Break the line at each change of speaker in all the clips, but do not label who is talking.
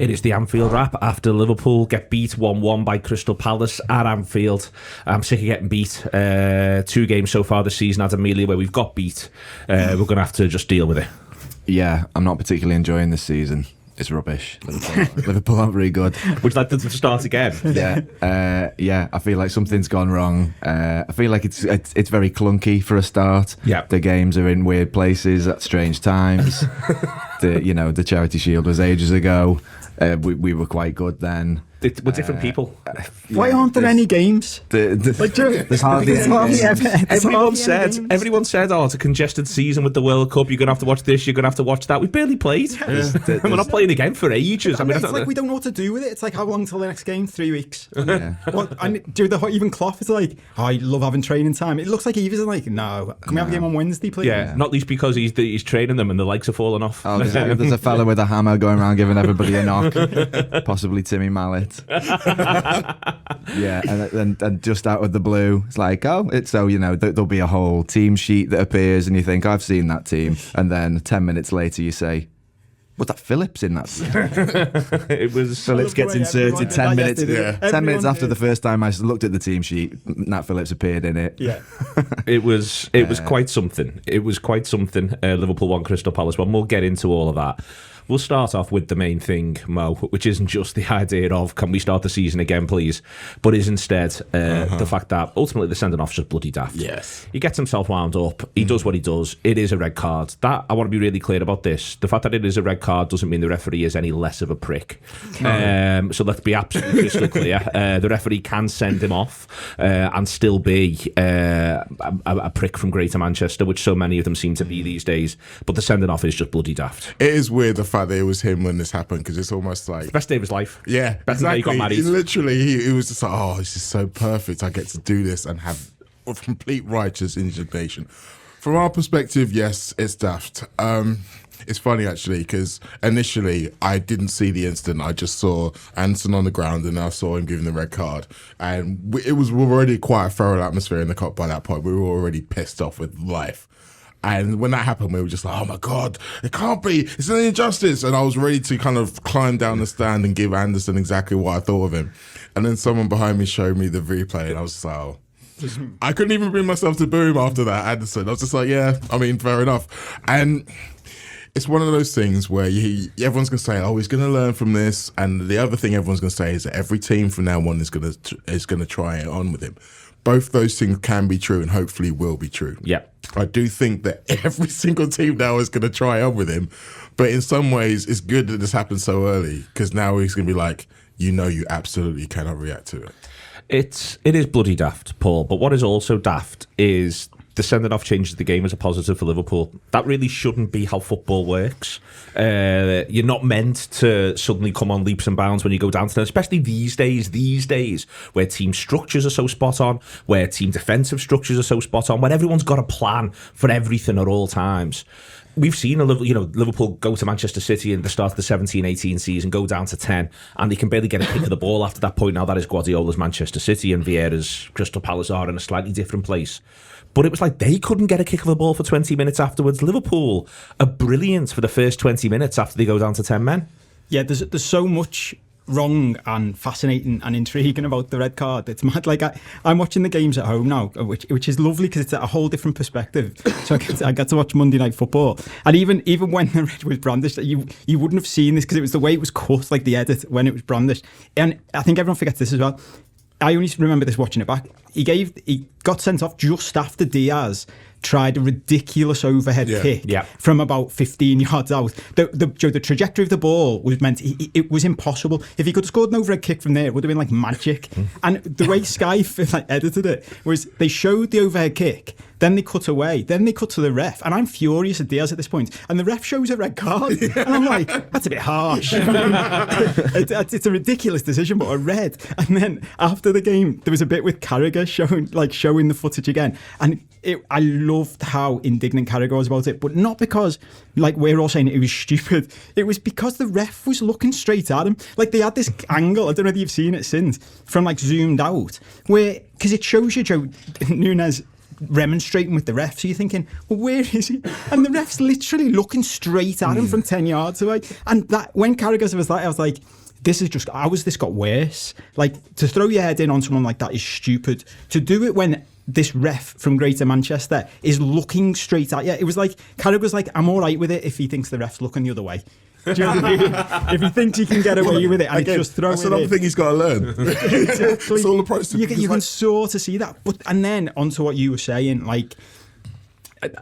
It is the Anfield Wrap after Liverpool get beat 1-1 by Crystal Palace at Anfield. I'm sick of getting beat. 2 games so far this season at Melia where we've got beat. We're going to have to just deal with it.
Yeah, I'm not particularly enjoying this season. It's rubbish. Liverpool aren't very good.
Would you like them to start again?
Yeah. I feel like something's gone wrong. I feel like it's very clunky for a start.
Yeah.
The games are in weird places at strange times. The Charity Shield was ages ago. We were quite good then.
We're different people.
Why aren't there any games?
There's hardly any.
Everyone said, oh, it's a congested season with the World Cup. You're going to have to watch this, you're going to have to watch that. We barely played. We're not playing again for ages.
It's like we don't know what to do with it. It's like, how long till the next game? 3 weeks. Yeah. Even Klopp is like, I love having training time. It looks like Eva's like, no, can we have a game on Wednesday, please?
Yeah, not least because he's training them and the legs are falling off.
Oh, there's a fella with a hammer going around giving everybody a knock. Possibly Timmy Mallet. Yeah, and just out of the blue, it's like, there'll be a whole team sheet that appears, and you think, I've seen that team, and then 10 minutes later you say, was that Phillips in that team?
It was
Phillips gets inserted 10 minutes. Yeah. 10 minutes after the first time I looked at the team sheet, Nat Phillips appeared in it.
Yeah,
it was quite something. It was quite something. Liverpool won, Crystal Palace won. We'll get into all of that. We'll start off with the main thing, Mo, which isn't just the idea of, can we start the season again, please? But is instead the fact that ultimately the sending off's just bloody daft.
Yes.
He gets himself wound up. He does what he does. It is a red card. That, I want to be really clear about this. The fact that it is a red card doesn't mean the referee is any less of a prick. So let's be absolutely crystal clear. The referee can send him off and still be a prick from Greater Manchester, which so many of them seem to be these days. But the sending off is just bloody daft.
It is weird, the fact that it was him when this happened, because it's almost like
best day of his life.
Yeah,
best day he got married.
Literally, he was just like, oh, this is so perfect. I get to do this and have a complete righteous indignation. From our perspective, yes, it's daft. It's funny actually, because initially I didn't see the incident. I just saw Anderson on the ground and I saw him giving the red card, and it was already quite a feral atmosphere in the Cup by that point. We were already pissed off with life. And when that happened, we were just like, oh my God, it can't be. It's an injustice. And I was ready to kind of climb down the stand and give Anderson exactly what I thought of him. And then someone behind me showed me the replay and I was just like, oh. I couldn't even bring myself to boo him after that, Anderson. I was just like, yeah, I mean, fair enough. And it's one of those things where everyone's going to say, oh, he's going to learn from this. And the other thing everyone's going to say is that every team from now on is going to try it on with him. Both those things can be true and hopefully will be true.
Yeah.
I do think that every single team now is going to try on with him. But in some ways, it's good that this happened so early, because now he's going to be like, you absolutely cannot react to it.
It is bloody daft, Paul. But what is also daft is the sending off changes the game as a positive for Liverpool. That really shouldn't be how football works. You're not meant to suddenly come on leaps and bounds when you go down to them, especially these days where team structures are so spot on, where team defensive structures are so spot on, when everyone's got a plan for everything at all times. We've seen Liverpool go to Manchester City in the start of the 17-18 season, go down to 10, and they can barely get a kick of the ball after that point. Now that is Guardiola's Manchester City, and Vieira's Crystal Palace are in a slightly different place. But it was like they couldn't get a kick of the ball for 20 minutes afterwards. Liverpool are brilliant for the first 20 minutes after they go down to 10 men.
Yeah, there's so much wrong and fascinating and intriguing about the red card. It's mad. Like I'm watching the games at home now, which is lovely because it's a whole different perspective. So I get to watch Monday Night Football, and even when the red was brandished, you wouldn't have seen this because it was the way it was cut, like the edit when it was brandished. And I think everyone forgets this as well. I only remember this watching it back. He got sent off just after Diaz tried a ridiculous overhead kick from about 15 yards out. The trajectory of the ball was meant, it was impossible. If he could have scored an overhead kick from there, it would have been like magic. And the way Sky edited it was they showed the overhead kick, then they cut away, then they cut to the ref, and I'm furious at Diaz at this point, and the ref shows a red card, and I'm like, that's a bit harsh. It's a ridiculous decision, but a red. And then after the game, there was a bit with Carragher showing the footage again, and I loved how indignant Carragher was about it, but not because, like we're all saying, it was stupid. It was because the ref was looking straight at him. Like they had this angle, I don't know if you've seen it since, from like zoomed out, where, because it shows you Nunez remonstrating with the ref. So you're thinking, well, where is he? And the ref's literally looking straight at him from 10 yards away. And that when Carragher was like, I was like, how has this got worse? Like, to throw your head in on someone like that is stupid. To do it when this ref from Greater Manchester is looking straight at you, it was like, Carragher was like, I'm all right with it if he thinks the ref's looking the other way. Do you know what I mean? If he thinks he can get away with it, and
again,
just throw it in.
That's another thing he's got to learn. It's all approach to
you can sort of see that. And then onto what you were saying, like,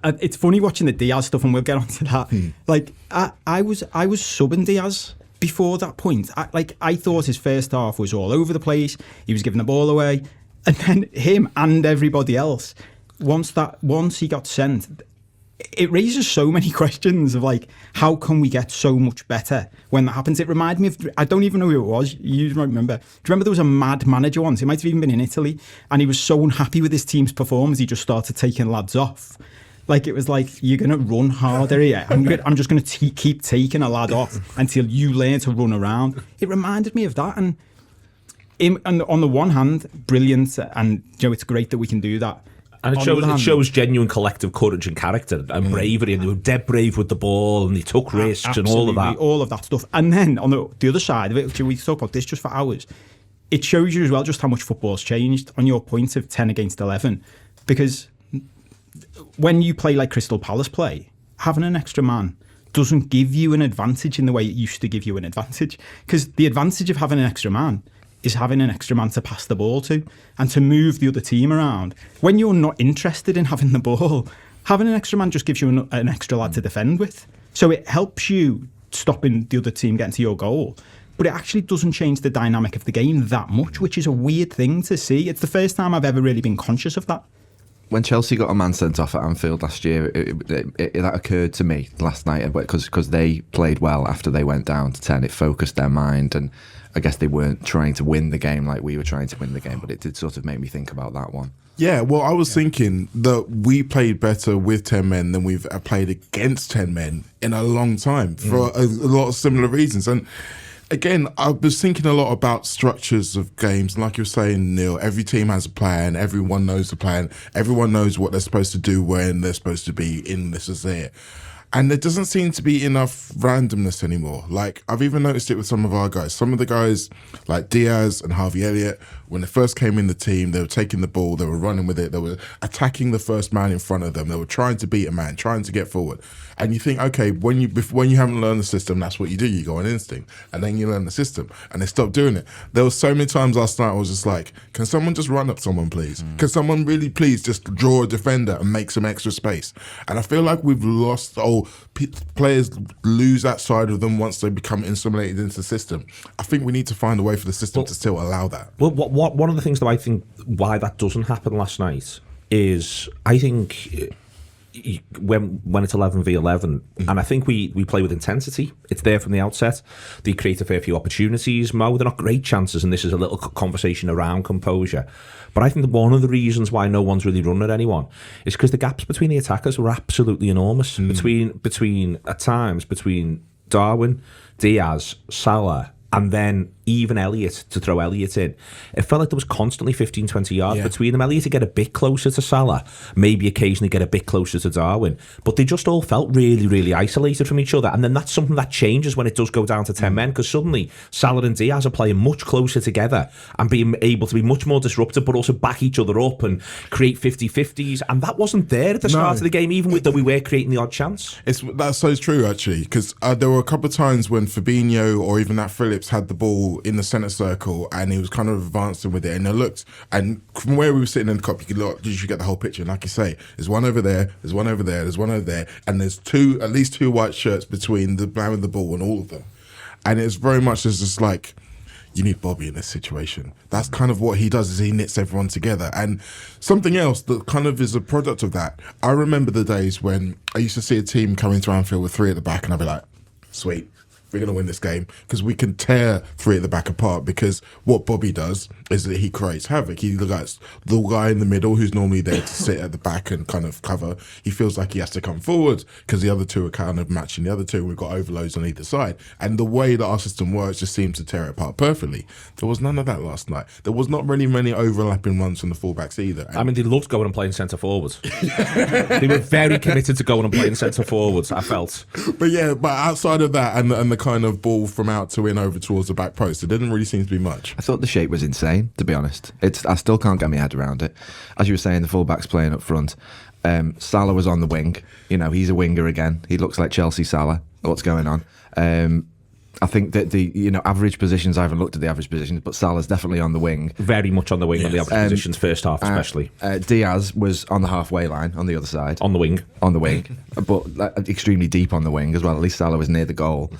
it's funny watching the Diaz stuff, and we'll get onto that. Like, I was subbing Diaz before that point. I thought his first half was all over the place. He was giving the ball away, and then him and everybody else, once he got sent, it raises so many questions of like, how can we get so much better when that happens? It reminded me of, I don't even know who it was. You might remember. Do you remember there was a mad manager once? It might have even been in Italy, and he was so unhappy with his team's performance, he just started taking lads off. Like, it was like, you're going to run harder here. I'm just going to keep taking a lad off until you learn to run around. It reminded me of that. And on the one hand, brilliant. And, it's great that we can do that.
And it shows genuine collective courage and character and bravery. And they were dead brave with the ball, and they took risks and all of that.
All of that stuff. And then on the other side of it, which we talk about this just for hours, it shows you as well just how much football's changed on your point of 10 against 11. Because when you play like Crystal Palace play, having an extra man doesn't give you an advantage in the way it used to give you an advantage. Because the advantage of having an extra man is having an extra man to pass the ball to and to move the other team around. When you're not interested in having the ball, having an extra man just gives you an extra lad to defend with. So it helps you stopping the other team getting to your goal. But it actually doesn't change the dynamic of the game that much, which is a weird thing to see. It's the first time I've ever really been conscious of that.
When Chelsea got a man sent off at Anfield last year, that occurred to me last night because they played well after they went down to 10. It focused their mind, and I guess they weren't trying to win the game like we were trying to win the game, but it did sort of make me think about that one.
Yeah, well, I was thinking that we played better with 10 men than we've played against 10 men in a long time for a lot of similar reasons. And again, I was thinking a lot about structures of games. Like you were saying, Neil, every team has a plan. Everyone knows the plan. Everyone knows what they're supposed to do when they're supposed to be in this is it. And there doesn't seem to be enough randomness anymore. Like, I've even noticed it with some of our guys. Some of the guys, like Diaz and Harvey Elliott, when they first came in the team, they were taking the ball, they were running with it, they were attacking the first man in front of them, they were trying to beat a man, trying to get forward. And you think, okay, when you haven't learned the system, that's what you do. You go on instinct, and then you learn the system, and they stop doing it. There were so many times last night I was just like, can someone just run up someone, please? Can someone really please just draw a defender and make some extra space? And I feel like we've lost, players lose that side of them once they become assimilated into the system. I think we need to find a way for the system to still allow that.
Well, one of the things that I think why that doesn't happen last night is I think when it's 11v11, and I think we play with intensity. It's there from the outset. They create a fair few opportunities. They're not great chances, and this is a little conversation around composure. But I think that one of the reasons why no one's really run at anyone is because the gaps between the attackers were absolutely enormous. Between at times between Darwin, Diaz, Salah, and then even Elliott, to throw Elliott in. It felt like there was constantly 15, 20 yards between them. Elliott to get a bit closer to Salah, maybe occasionally get a bit closer to Darwin. But they just all felt really, really isolated from each other. And then that's something that changes when it does go down to 10 men, because suddenly Salah and Diaz are playing much closer together and being able to be much more disruptive, but also back each other up and create 50-50s. And that wasn't there at the start of the game, even though we were creating the odd chance.
That's so true, actually, because there were a couple of times when Fabinho or even that Phillips had the ball in the centre circle and he was kind of advancing with it, and it looked, and from where we were sitting in the cup, you should get the whole picture. And like you say, there's one over there, there's one over there, there's one over there, and there's at least two white shirts between the man with the ball and all of them. And it's very much as just like, you need Bobby in this situation. That's kind of what he does, is he knits everyone together. And something else that kind of is a product of that, I remember the days when I used to see a team coming to Anfield with three at the back, and I'd be like, sweet, we're going to win this game because we can tear three at the back apart. Because what Bobby does is that he creates havoc. He looks the guy in the middle who's normally there to sit at the back and kind of cover. He feels like he has to come forward because the other two are kind of matching the other two. We've got overloads on either side. And the way that our system works just seems to tear it apart perfectly. There was none of that last night. There was not really many overlapping runs from the fullbacks either. And
I mean, they loved going and playing centre forwards. They were very committed to going and playing centre forwards, I felt.
But outside of that and the kind of ball from out to in over towards the back post, there didn't really seem to be much.
I thought the shape was insane, to be honest. I still can't get my head around it. As you were saying, the fullbacks playing up front. Salah was on the wing. He's a winger again. He looks like Chelsea Salah. What's going on? I think that the average positions, I haven't looked at the average positions, but Salah's definitely on the wing.
Very much on the wing on the average positions, first half especially.
Diaz was on the halfway line on the other side.
On the wing.
But extremely deep on the wing as well. At least Salah was near the goal.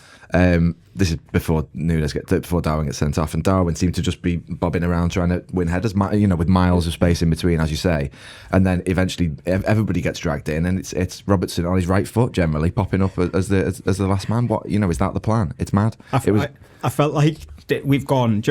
This is before Darwin gets sent off, and Darwin seemed to just be bobbing around trying to win headers, with miles of space in between, as you say. And then eventually everybody gets dragged in, and it's Robertson on his right foot generally popping up as the last man. What is that the plan? It's mad.
I felt like we've gone.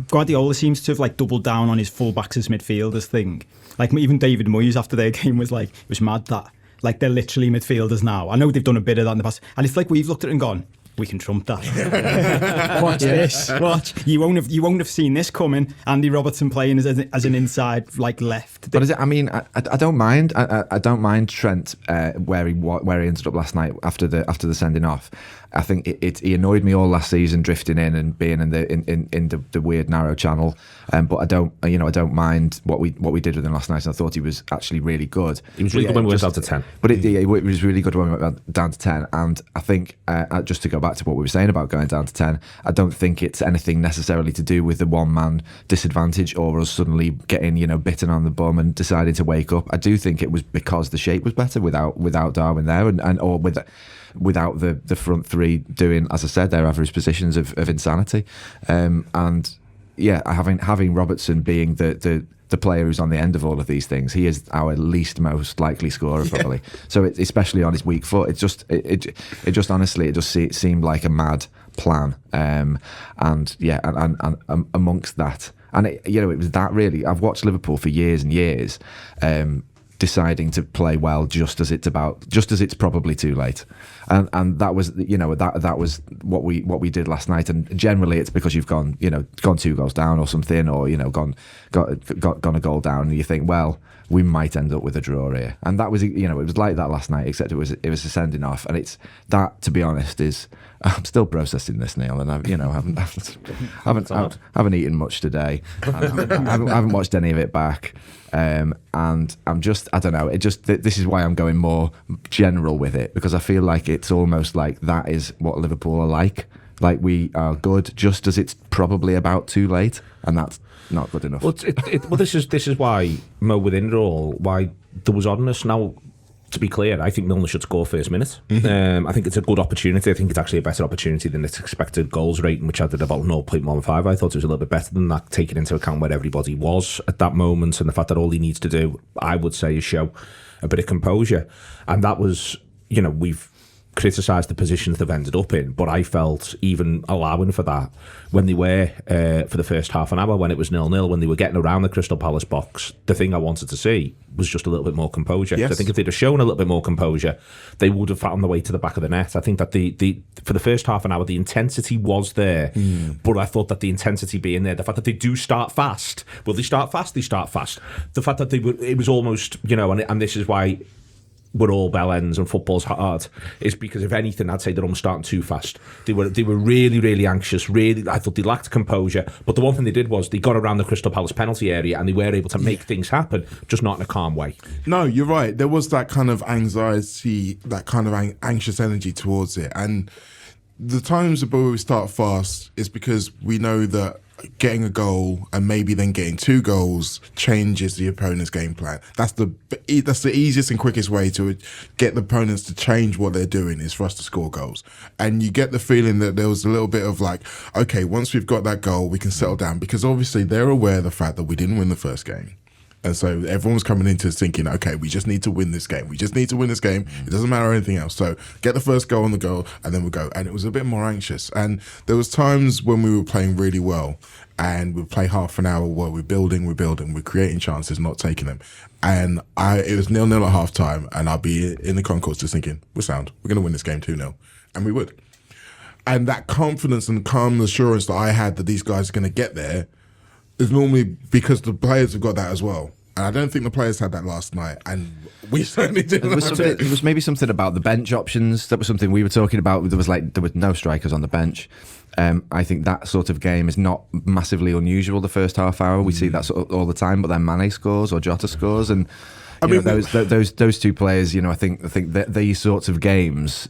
Guardiola seems to have doubled down on his fullbacks as midfielders thing. Like even David Moyes after their game was like, it was mad that they're literally midfielders now. I know they've done a bit of that in the past, and it's like we've looked at it and gone, we can trump that. Watch this. Watch. You won't have seen this coming. Andy Robertson playing as an inside left.
But is it? I mean, I don't mind. I don't mind Trent where he ended up last night after the sending off. I think he annoyed me all last season, drifting in and being in the weird narrow channel. But I don't mind what we did with him last night. And I thought he was actually really good.
He was really good when we went down to 10.
But it was really good when we went down to 10. And I think just to go back to what we were saying about going down to 10, I don't think it's anything necessarily to do with the one man disadvantage or us suddenly getting bitten on the bum and deciding to wake up. I do think it was because the shape was better without Darwin there or without the front three doing, as I said, their average positions of insanity. Having Robertson being the player who's on the end of all of these things, he is our least most likely scorer probably. So especially on his weak foot, it just seemed like a mad plan. And amongst that, and it was that really. I've watched Liverpool for years and years. Deciding to play well just as it's probably too late, and that was that was what we did last night. And generally it's because you've gone 2 goals down or something, or gone a goal down, and you think, well, we might end up with a draw here. And that was it was like that last night, except it was a sending off, and it's that, to be honest, is I'm still processing this, Neil, and I haven't eaten much today. I haven't watched any of it back. And I'm just, I don't know, this is why I'm going more general with it, because I feel like it's almost like that is what Liverpool are like we are good just as it's probably about too late, and that's not good enough.
Well, this is why, Mo, within it all, why there was oddness. Now, to be clear, I think Milner should score first minute. I think it's a good opportunity. I think it's actually a better opportunity than its expected goals rating, which I did about 0.15. I thought it was a little bit better than that, taking into account where everybody was at that moment, and the fact that all he needs to do, I would say, is show a bit of composure. And that was, we've criticised the positions they've ended up in, but I felt even allowing for that when they were for the first half an hour, when it was 0-0, when they were getting around the Crystal Palace box, the thing I wanted to see was just a little bit more composure.
Yes.
So I think if they'd have shown a little bit more composure, they would have found the way to the back of the net. I think that the for the first half an hour, the intensity was there, but I thought that the intensity being there, the fact that they do start fast, well, they start fast. The fact that it was almost, and this is why we're all bell ends and football's hard, is because if anything, I'd say they're almost starting too fast. They were really, really anxious. Really, I thought they lacked composure. But the one thing they did was they got around the Crystal Palace penalty area and they were able to make things happen, just not in a calm way.
No, you're right. There was that kind of anxiety, that kind of anxious energy towards it. And the times where we start fast is because we know that getting a goal and maybe then getting 2 goals changes the opponent's game plan. That's the easiest and quickest way to get the opponents to change what they're doing, is for us to score goals. And you get the feeling that there was a little bit of okay, once we've got that goal, we can settle down, because obviously they're aware of the fact that we didn't win the first game. And so everyone's coming into this thinking, okay, we just need to win this game. We just need to win this game. It doesn't matter anything else. So get the first goal on the goal, and then we'll go. And it was a bit more anxious. And there was times when we were playing really well, and we'd play half an hour where we're building, we're creating chances, not taking them. And it was 0-0 at half time, and I'll be in the concourse just thinking, we're sound. We're going to win this game 2-0. And we would. And that confidence and calm assurance that I had that these guys are going to get there is normally because the players have got that as well. And I don't think the players had that last night. And we certainly didn't.
There was maybe something about the bench options. That was something we were talking about. There was no strikers on the bench. I think that sort of game is not massively unusual. The first half hour, we see that sort of all the time. But then Mane scores or Jota scores, and those two players. I think that these sorts of games.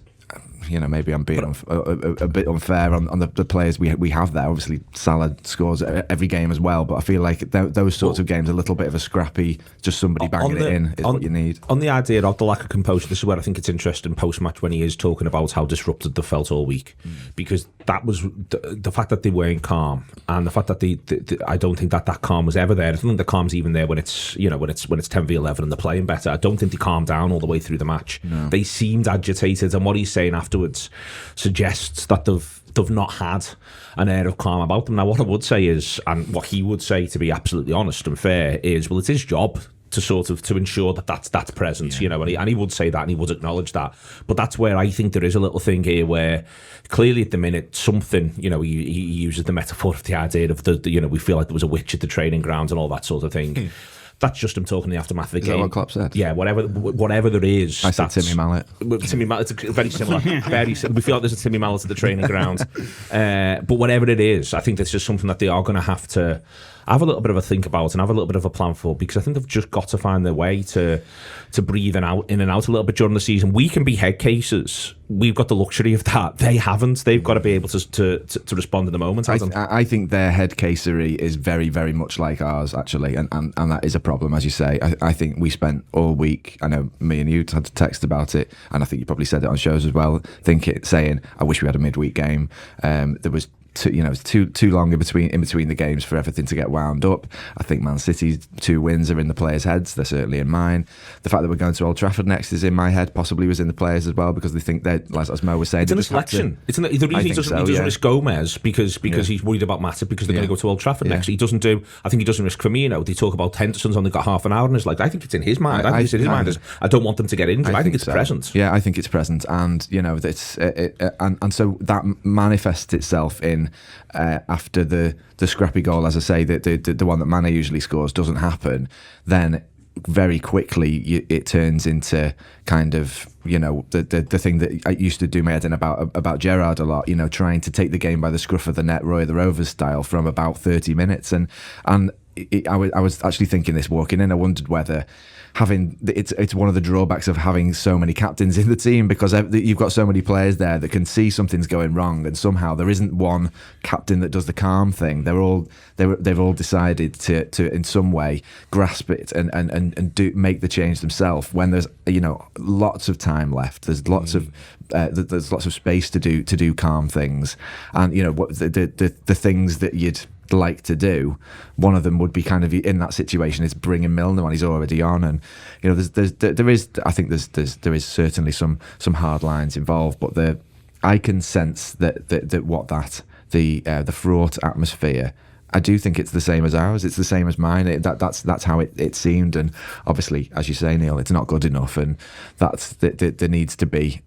Maybe I'm being a bit unfair on the players we have there. Obviously, Salah scores every game as well, but I feel like those sorts of games, a little bit of a scrappy, just somebody banging it in is what you need.
On the idea of the lack of composure, this is where I think it's interesting post-match when he is talking about how disrupted they felt all week, because that was the fact that they weren't calm, and the fact that I don't think that calm was ever there. I don't think the calm's even there when it's 10v11 and they're playing better. I don't think they calmed down all the way through the match. No. They seemed agitated, and what he's saying afterwards suggests that they've not had an air of calm about them. Now, what I would say is, and what he would say, to be absolutely honest and fair, is, well, it's his job to ensure that's present, and he would say that, and he would acknowledge that. But that's where I think there is a little thing here where clearly at the minute something, he uses the metaphor of the idea of we feel like there was a witch at the training grounds and all that sort of thing. That's just him talking in the aftermath of the game.
Is that what Klopp said?
Yeah, whatever there is.
I said Timmy Mallet.
Timmy Mallet, it's very similar. Very similar. We feel like there's a Timmy Mallet at the training ground. But whatever it is, I think that's just something that they are going to have to have a little bit of a think about and have a little bit of a plan for, because I think they've just got to find their way to breathe in and out a little bit during the season. We can be head cases. We've got the luxury of that. They haven't. They've got to be able to respond in the moment.
I think their head casery is very, very much like ours, actually, and that is a problem, as you say. I think we spent all week, I know me and you had to text about it, and I think you probably said it on shows as well, saying, I wish we had a midweek game. There was too long in between the games for everything to get wound up. I think Man City's 2 wins are in the players' heads. They're certainly in mine. The fact that we're going to Old Trafford next is in my head. Possibly was in the players as well, because they think that, as Mo was saying,
it's in the selection. The reason he doesn't risk Gomez because he's worried about Matip, because they're going to go to Old Trafford next. He doesn't do. I think he doesn't risk Firmino. They talk about Henderson's only got half an hour, and it's like, I think it's in his mind. I think it's in his mind. I don't want them to get injured. I think it's present.
Yeah, I think it's present, and it's and so that manifests itself in. After the scrappy goal, as I say, the one that Mane usually scores doesn't happen, then very quickly it turns into kind of the thing that I used to do my head in about Gerrard a lot, trying to take the game by the scruff of the neck, Roy of the Rovers style, from about 30 minutes, and I was actually thinking this walking in. I wondered whether it's one of the drawbacks of having so many captains in the team, because you've got so many players there that can see something's going wrong, and somehow there isn't one captain that does the calm thing. They've all decided to in some way grasp it and make the change themselves when there's lots of time left. There's lots of space to do calm things, and what the things that you'd like to do, one of them would be kind of in that situation is bringing Milner when he's already on, and there is certainly some hard lines involved, but I can sense that the fraught atmosphere, I do think it's the same as ours. It's the same as mine. That's how it seemed, and obviously, as you say, Neil, it's not good enough, and there needs to be.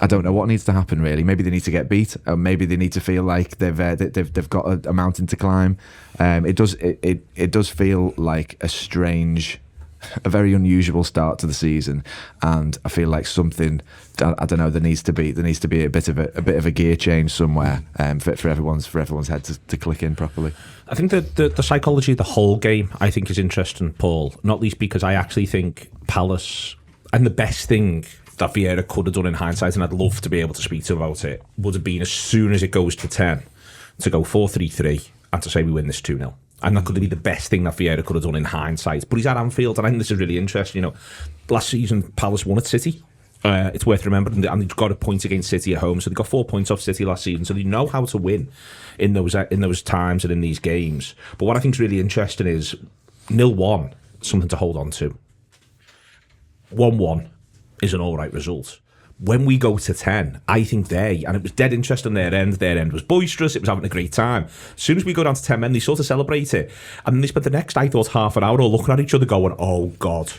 I don't know what needs to happen, really. Maybe they need to get beat, or maybe they need to feel like they've got a mountain to climb. It does feel like a very unusual start to the season, and I feel like something. I don't know. There needs to be a bit of a gear change somewhere for everyone's head to click in properly.
I think that the psychology of the whole game, I think, is interesting, Paul. Not least because I actually think Palace, and the best thing that Vieira could have done in hindsight, and I'd love to be able to speak to him about it, would have been, as soon as it goes to 10, to go 4-3-3 and to say we win this 2-0. And that could be the best thing that Vieira could have done in hindsight. But he's at Anfield, and I think this is really interesting. Last season Palace won at City. It's worth remembering, and they've got a point against City at home, so they got 4 points off City last season. So they know how to win in those times and in these games. But what I think is really interesting is 0-1 something to hold on to. 1-1 is an all right result. When we go to 10, I think and it was dead interest on their end was boisterous, it was having a great time. As soon as we go down to 10 men, they sort of celebrate it. And then they spent the next, I thought, half an hour all looking at each other going, oh God.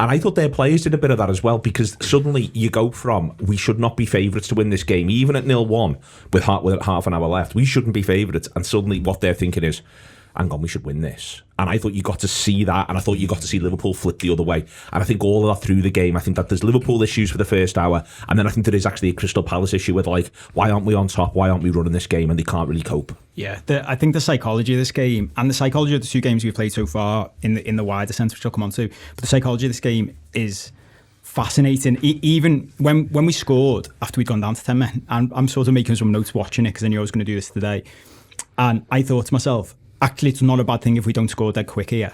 And I thought their players did a bit of that as well, because suddenly you go from, we should not be favourites to win this game, even at 0-1 with half an hour left, we shouldn't be favourites. And suddenly what they're thinking is, hang on, we should win this. And I thought you got to see that, and I thought you got to see Liverpool flip the other way. And I think all of that through the game, I think that there's Liverpool issues for the first hour, and then I think there is actually a Crystal Palace issue with, like, why aren't we on top? Why aren't we running this game? And they can't really cope.
Yeah, I think the psychology of this game, and the psychology of the two games we've played so far in the wider sense, which I'll come on to, but the psychology of this game is fascinating. Even when we scored after we'd gone down to 10 men, and I'm sort of making some notes watching it because I knew I was going to do this today, and I thought to myself, actually, it's not a bad thing if we don't score dead quick here.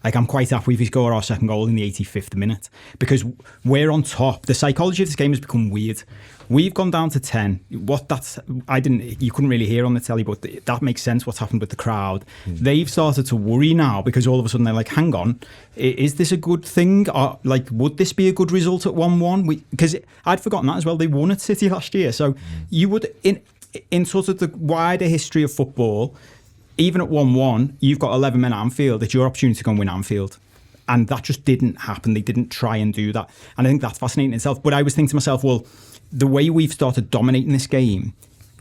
Like, I'm quite happy if we score our second goal in the 85th minute, because we're on top. The psychology of this game has become weird. We've gone down to 10. You couldn't really hear on the telly, but that makes sense what's happened with the crowd. They've started to worry now, because all of a sudden they're like, hang on, is this a good thing? Or, like, would this be a good result at 1-1? Because I'd forgotten that as well. They won at City last year. So you would, in sort of the wider history of football, even at 1-1, you've got 11 men at Anfield. It's your opportunity to go and win Anfield. And that just didn't happen. They didn't try and do that. And I think that's fascinating in itself. But I was thinking to myself, well, the way we've started dominating this game,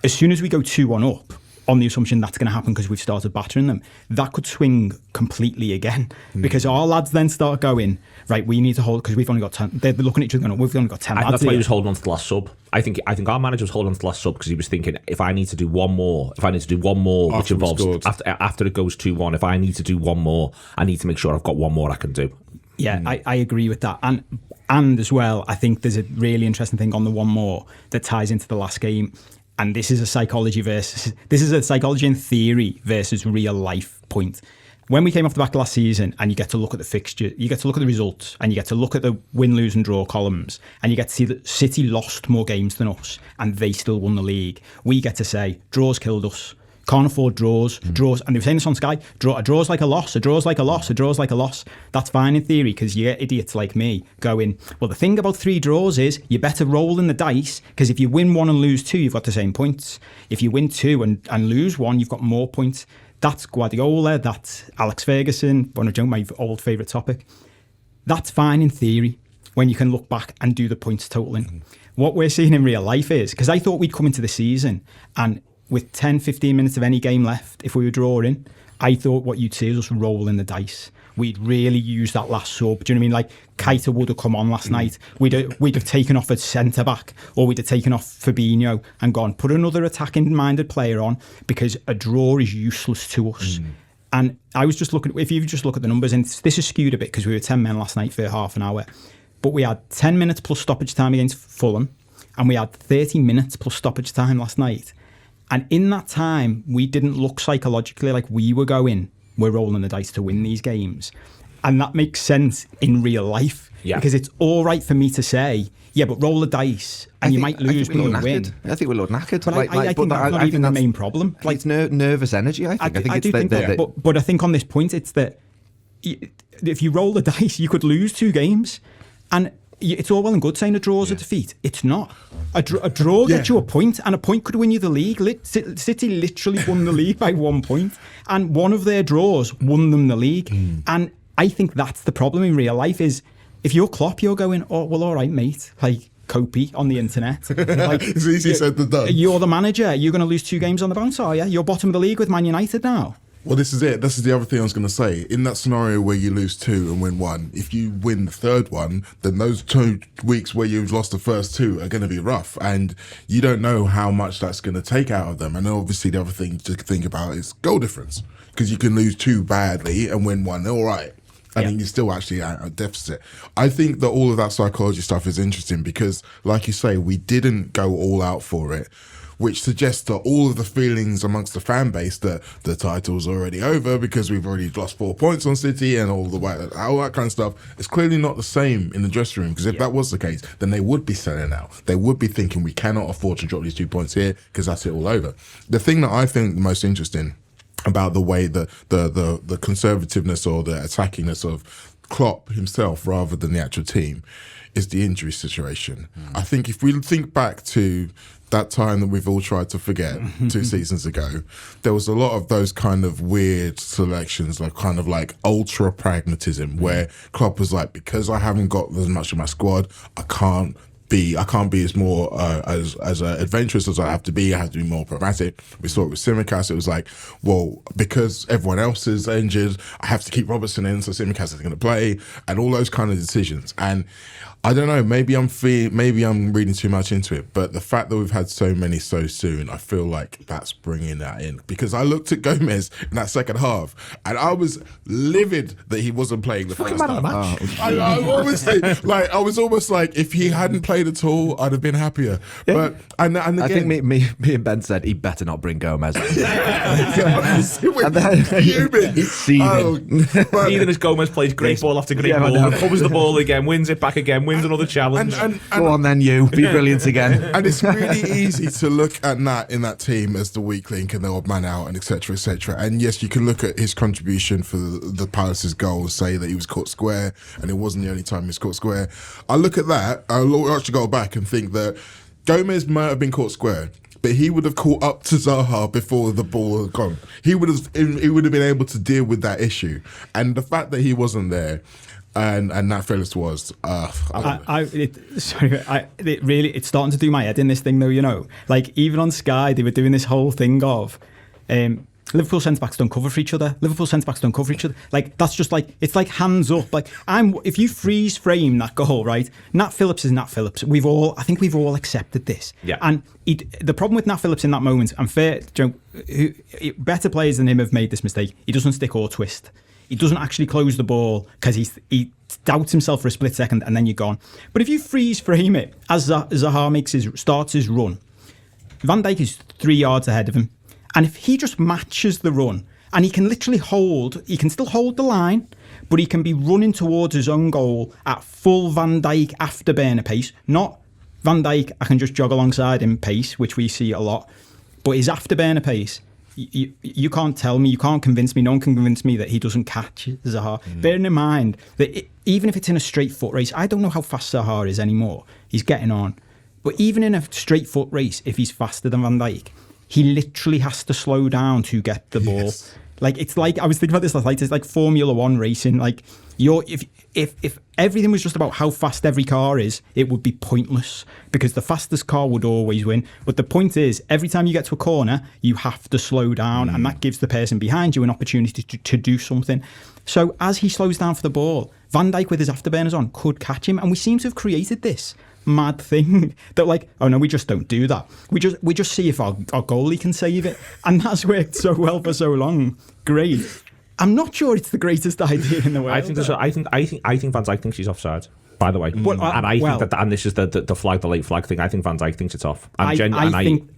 as soon as we go 2-1 up, on the assumption that's going to happen because we've started battering them, that could swing completely again. Because our lads then start going, right, we need to hold, because we've only got 10. They're looking at each other going, we've only got 10 lads.
That's why
here.
he was holding on to the last sub. I think our manager was holding on to the last sub because he was thinking, if I need to do one more, which involves after it goes 2-1, if I need to do one more, I need to make sure I've got one more I can do.
Yeah, I agree with that. And as well, I think there's a really interesting thing on the one more that ties into the last game. And this is a psychology in theory versus real life point. When we came off the back of last season, and you get to look at the fixture, you get to look at the results, and you get to look at the win, lose and draw columns, and you get to see that City lost more games than us, and they still won the league. We get to say, draws killed us. Can't afford draws, and they were saying this on Sky, a draw's like a loss, a draw's like a loss, a draw's like a loss. That's fine in theory, because you get idiots like me going, well, the thing about 3 draws is you better roll in the dice, because if you win 1 and lose 2, you've got the same points. If you win 2 and lose 1, you've got more points. That's Guardiola, that's Alex Ferguson, one of my old favourite topic. That's fine in theory, when you can look back and do the points totaling. What we're seeing in real life is, because I thought we'd come into the season and with 10, 15 minutes of any game left, if we were drawing, I thought what you'd see is us rolling the dice. We'd really use that last sub. Do you know what I mean? Like, Keita would have come on last night. We'd have taken off a centre-back, or we'd have taken off Fabinho and gone, put another attacking-minded player on, because a draw is useless to us. And I was just looking, if you just look at the numbers, and this is skewed a bit because we were 10 men last night for half an hour, but we had 10 minutes plus stoppage time against Fulham, and we had 30 minutes plus stoppage time last night. And in that time, we didn't look psychologically like we're rolling the dice to win these games. And that makes sense in real life. Yeah. Because it's all right for me to say, yeah, but roll the dice and you might lose, but you'll win.
I think we're a little knackered.
But I think that's not even the main problem.
Like, it's nervous energy, I think.
I do think that. But I think on this point, it's that if you roll the dice, you could lose 2 games. And it's all well and good saying a draw's a defeat. It's not. A draw gets you a point, and a point could win you the league. City literally won the league by 1 point, and one of their draws won them the league. And I think that's the problem in real life is, if you're Klopp, you're going, oh, well, all right, mate, like Copy on the internet. Like,
it's easier said than done.
You're the manager. You're going to lose 2 games on the bounce, are you? You're bottom of the league with Man United now.
Well, this is it. This is the other thing I was going to say. In that scenario where you lose 2 and win 1, if you win the 3rd one, then those 2 weeks where you've lost the first 2 are going to be rough, and you don't know how much that's going to take out of them. And obviously the other thing to think about is goal difference, because you can lose 2 badly and win 1. All right. And then you're still actually at a deficit. I think that all of that psychology stuff is interesting because, like you say, we didn't go all out for it, which suggests that all of the feelings amongst the fan base that the title's already over because we've already lost 4 points on City and all that kind of stuff is clearly not the same in the dressing room, because if that was the case, then they would be selling out. They would be thinking we cannot afford to drop these 2 points here because that's it all over. The thing that I think the most interesting about the way the conservativeness or the attackingness of Klopp himself rather than the actual team is the injury situation. I think if we think back to that time that we've all tried to forget 2 seasons ago, there was a lot of those kind of weird selections, like kind of like ultra pragmatism, where Klopp was like, because I haven't got as much of my squad, I can't be as more as adventurous as I have to be. I have to be more pragmatic. We saw it with Tsimikas. It was like, well, because everyone else is injured, I have to keep Robertson in, so Tsimikas is going to play, and all those kind of decisions. And I don't know, maybe I'm reading too much into it, but the fact that we've had so many so soon, I feel like that's bringing that in. Because I looked at Gomez in that second half, and I was livid that he wasn't playing the first half. I honestly, like, I was almost like, if he hadn't played at all, I'd have been happier.
Yeah.
But and again,
I think me and Ben said he better not bring Gomez.
He's
seething.
Even as Gomez plays great ball after great ball, covers the ball again, wins it back again, wins another challenge.
Go on then, you. Be brilliant again.
And it's really easy to look at Nat in that team as the weak link and the odd man out and etc. etc. And yes, you can look at his contribution for the Palace's goal, say that he was caught square, and it wasn't the only time he was caught square. I look at that, I'll actually go back and think that Gomez might have been caught square, but he would have caught up to Zaha before the ball had gone. He would have been able to deal with that issue. And the fact that he wasn't there, and Nat Phillips was.
It's starting to do my head in this thing though. You know, like even on Sky, they were doing this whole thing of. Liverpool centre-backs don't cover for each other. Liverpool centre-backs don't cover each other. Like, that's just like, it's like hands up. Like, if you freeze frame that goal, right? Nat Phillips is Nat Phillips. I think we've all accepted this.
Yeah.
And the problem with Nat Phillips in that moment, and better players than him have made this mistake. He doesn't stick or twist. He doesn't actually close the ball because he doubts himself for a split second and then you're gone. But if you freeze frame it, as Zaha starts his run, Van Dijk is 3 yards ahead of him. And if he just matches the run, and he can still hold the line, but he can be running towards his own goal at full Van Dijk afterburner pace, not Van Dijk, I can just jog alongside him pace, which we see a lot, but his afterburner pace, you can't tell me, you can't convince me, no one can convince me that he doesn't catch Zaha. Bearing in mind that even if it's in a straight foot race, I don't know how fast Zaha is anymore, he's getting on, but even in a straight foot race, if he's faster than Van Dijk, he literally has to slow down to get the ball.
Yes.
Like, it's like, I was thinking about this last night, it's like Formula One racing. Like, if everything was just about how fast every car is, it would be pointless because the fastest car would always win. But the point is, every time you get to a corner, you have to slow down, and that gives the person behind you an opportunity to do something. So as he slows down for the ball, Van Dijk with his afterburners on could catch him, and we seem to have created this mad thing that, like, oh no, we just don't do that. We just see if our goalie can save it, and that's worked so well for so long. Great. I'm not sure it's the greatest idea in the world.
I think Van Dijk thinks he's offside. By the way, and this is the late flag thing. I think Van Dijk thinks it's off. I
think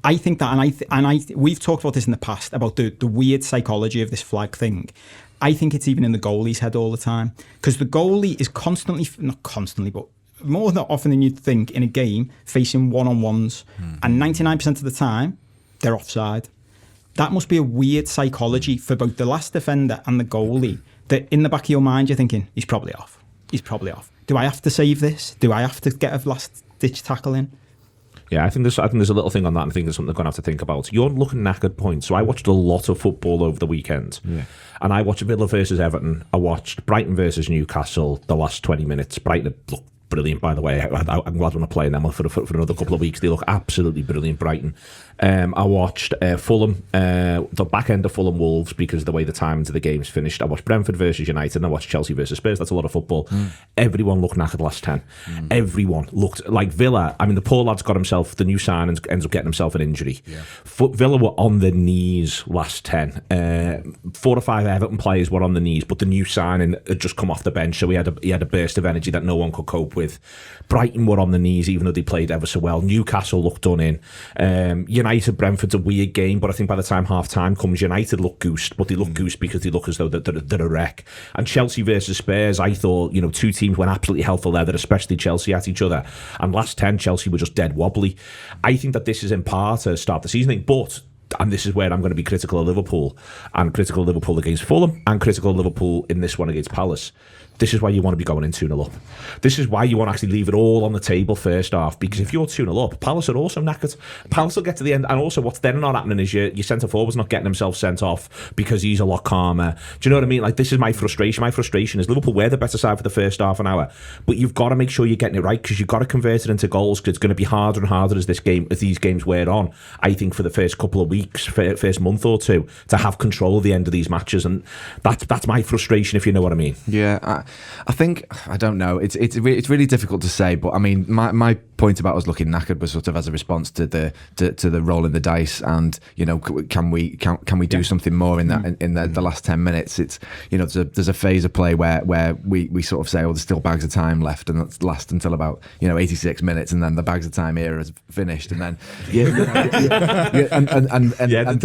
that, we've talked about this in the past about the weird psychology of this flag thing. I think it's even in the goalie's head all the time, because the goalie is not constantly, but more than often than you'd think in a game, facing one-on-ones, and 99% of the time, they're offside. That must be a weird psychology for both the last defender and the goalie, that in the back of your mind, you're thinking, he's probably off. Do I have to save this? Do I have to get a last-ditch tackle in?
Yeah, I think there's a little thing on that, and I think there's something they're going to have to think about. You're looking knackered points. So I watched a lot of football over the weekend. Yeah. And I watched Villa versus Everton. I watched Brighton versus Newcastle the last 20 minutes. Brighton looked brilliant, by the way. I'm glad we're not playing them for another couple of weeks. They look absolutely brilliant, Brighton. I watched Fulham, the back end of Fulham Wolves, because of the way the time into the game's finished. I watched Brentford versus United, and I watched Chelsea versus Spurs. That's a lot of football. Everyone looked knackered last 10. Everyone looked like Villa. I mean, the poor lad's got himself, the new sign, and ends up getting himself an injury. Yeah. Villa were on the knees last 10. 4 or 5 Everton players were on the knees, but the new signing had just come off the bench, so he had a burst of energy that no one could cope with. Brighton were on the knees, even though they played ever so well. Newcastle looked done in. United Brentford's a weird game, but I think by the time half time comes, United look goosed, but they look goosed because they look as though they're a wreck. And Chelsea versus Spurs, I thought, two teams went absolutely hell for leather, especially Chelsea at each other. And last 10, Chelsea were just dead wobbly. I think that this is in part a start the season thing, but, and this is where I'm going to be critical of Liverpool, and critical of Liverpool against Fulham, and critical of Liverpool in this one against Palace. this is why you want to be going in 2-0 up. This is why you want to actually leave it all on the table first half, because if you're 2-0 up, Palace are also knackered. Palace will get to the end, and also what's then not happening is your centre-forward's not getting himself sent off because he's a lot calmer. Do you know what I mean? Like, this is my frustration. My frustration is Liverpool were the better side for the first half an hour, but you've got to make sure you're getting it right, because you've got to convert it into goals, because it's going to be harder and harder as these games wear on, I think, for the first couple of weeks, first month or two, to have control of the end of these matches, and that's my frustration, if you know what I mean.
Yeah, I think, I don't know. It's really difficult to say, but I mean, my point about us looking knackered was sort of as a response to the rolling the dice, and can we do something more in that in the last 10 minutes? It's there's a phase of play where we sort of say, oh, there's still bags of time left, and that's last until about 86 minutes, and then the bags of time era is finished, and then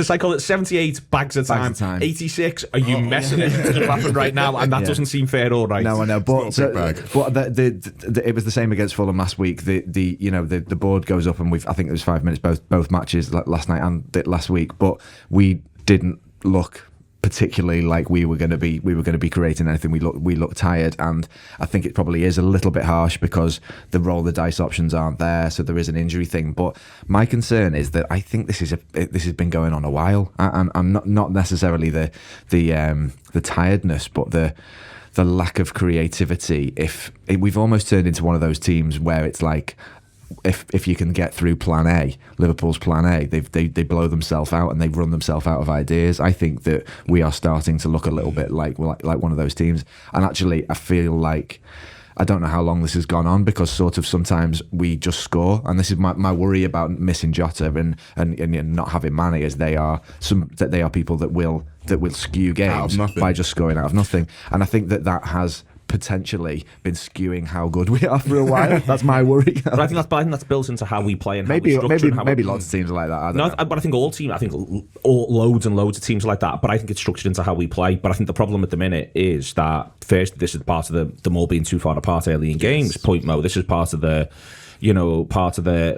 I call it 78 bags of time. 86. Are you messing it? It's just happened right now, and that doesn't seem fair or right.
No, I know, but it was the same against Fulham last week. The board goes up, and I think it was 5 minutes both matches last night and last week, but we didn't look particularly like we were going to be creating anything. We look tired, and I think it probably is a little bit harsh because the roll the dice options aren't there, so there is an injury thing. But my concern is that I think this has been going on a while, and I'm not necessarily the tiredness, but the lack of creativity. We've almost turned into one of those teams where it's like, if you can get through plan A, Liverpool's plan A, they blow themselves out and they run themselves out of ideas. I think that we are starting to look a little bit like one of those teams. And actually, I feel like, I don't know how long this has gone on, because sort of sometimes we just score, and this is my worry about missing Jota and not having Mane, is they are people that will skew games by just scoring out of nothing. And I think that has potentially been skewing how good we are for a while. That's my worry.
But I think that's built into how we play and
maybe
how we structure.
Maybe lots of teams are like that.
But I think loads and loads of teams are like that. But I think it's structured into how we play. But I think the problem at the minute is that, first, this is part of them all being too far apart early in games. Point Mo. This is part of the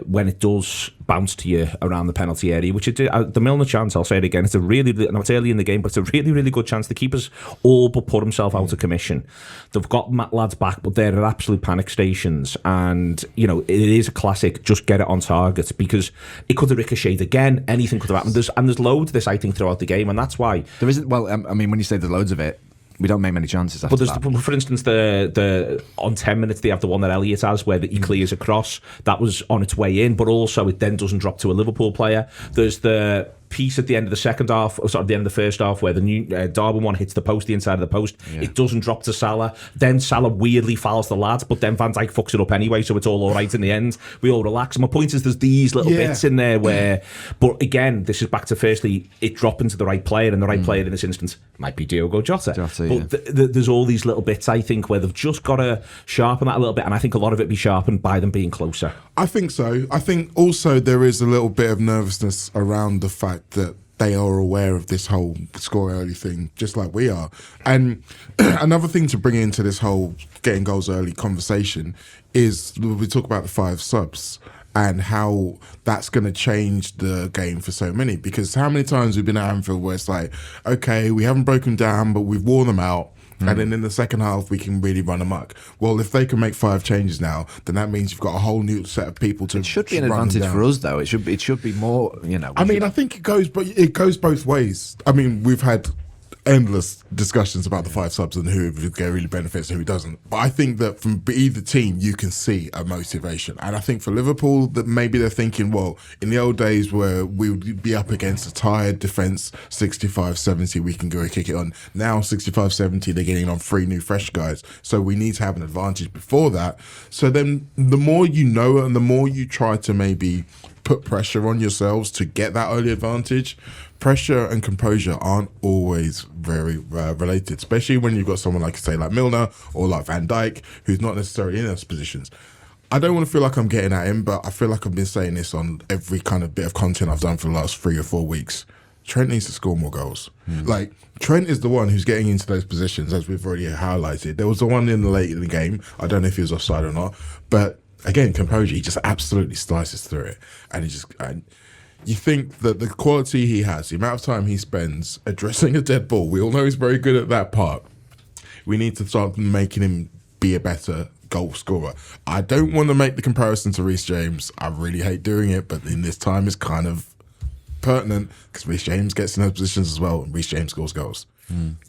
when it does bounce to you around the penalty area, which it did. The Milner chance, I'll say it again, it's early in the game, but it's a really, really good chance. The keeper's all but put himself out of commission. They've got lads back, but they're at absolute panic stations, and it is a classic, just get it on target, because it could have ricocheted again, anything could have happened. There's loads of this, I think, throughout the game, and that's why
there isn't. Well, I mean, when you say there's loads of it, we don't make many chances after that.
But for instance, the on 10 minutes they have the one that Elliott has where he clears across. That was on its way in, but also it then doesn't drop to a Liverpool player. There's the piece at the end of the second half, or sort of the end of the first half, where the new Darwin one hits the inside of the post. Yeah. It doesn't drop to Salah. Then Salah weirdly fouls the lad, but then Van Dijk fucks it up anyway, so it's all right in the end. We all relax. And my point is, there's these little bits in there where, but again, this is back to firstly it dropping to the right player, and the right player in this instance might be Diogo Jota. But there's all these little bits, I think, where they've just got to sharpen that a little bit, and I think a lot of it be sharpened by them being closer.
I think so. I think also there is a little bit of nervousness around the fact that they are aware of this whole score early thing, just like we are. And another thing to bring into this whole getting goals early conversation is we talk about the 5 subs and how that's going to change the game for so many. Because how many times we've been at Anfield where it's like, okay, we haven't broken down, but we've worn them out. And then in the second half, we can really run amok. Well, if they can make 5 changes now, then that means you've got a whole new set of people to.
It should be an advantage for us, though. It should be more.
I mean, I think it goes both ways. I mean, we've had endless discussions about the 5 subs and who really benefits and who doesn't. But I think that from either team, you can see a motivation. And I think for Liverpool, that maybe they're thinking, well, in the old days where we would be up against a tired defence, 65-70, we can go and kick it on. Now, 65-70, they're getting on 3 new fresh guys. So we need to have an advantage before that. So then the more you know and the more you try to maybe put pressure on yourselves to get that early advantage, pressure and composure aren't always very related, especially when you've got someone like, say, like Milner or like Van Dijk, who's not necessarily in those positions. I don't want to feel like I'm getting at him, but I feel like I've been saying this on every kind of bit of content I've done for the last 3 or 4 weeks. Trent needs to score more goals. Like, Trent is the one who's getting into those positions, as we've already highlighted. There was the one in the late in the game. I don't know if he was offside or not, but again, composure, he just absolutely slices through it. And you think that the quality he has, the amount of time he spends addressing a dead ball, we all know he's very good at that part. we need to start making him be a better goal scorer. I don't want to make the comparison to Reece James. I really hate doing it, but in this time it's kind of pertinent because Reece James gets in those positions as well, and Reece James scores goals.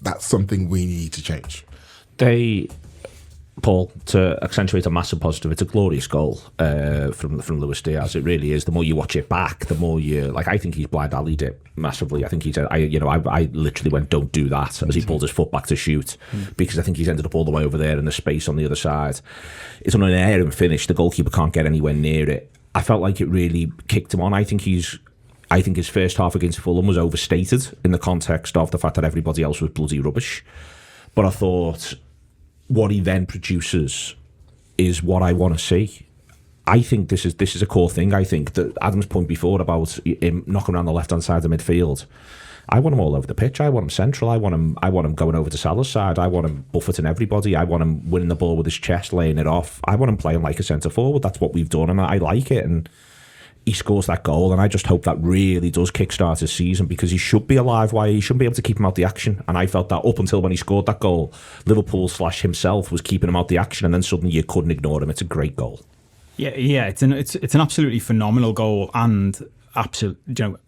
That's something we need to change.
Paul, to accentuate a massive positive, it's a glorious goal from Luis Diaz. It really is. The more you watch it back, the more you like. I think he's blind alleyed it massively. I think I literally went, "Don't do that," as he pulled his foot back to shoot, because I think he's ended up all the way over there in the space on the other side. It's on an errant finish. The goalkeeper can't get anywhere near it. I felt like it really kicked him on. I think his first half against Fulham was overstated in the context of the fact that everybody else was bloody rubbish. But I thought what he then produces is what I want to see. I think this is a core thing. I think that Adam's point before about him knocking around the left hand side of the midfield, I want him all over the pitch. I want him central. I want him going over to Salah's side. I want him buffeting everybody. I want him winning the ball with his chest, laying it off. I want him playing like a centre forward. That's what we've done, and I like it. And he scores that goal, and I just hope that really does kickstart his season, because he should be a live wire. He shouldn't be able to keep him out the action. And I felt that up until when he scored that goal, Liverpool / himself was keeping him out the action, and then suddenly you couldn't ignore him. It's a great goal.
Yeah, it's an absolutely phenomenal goal, and absolute, the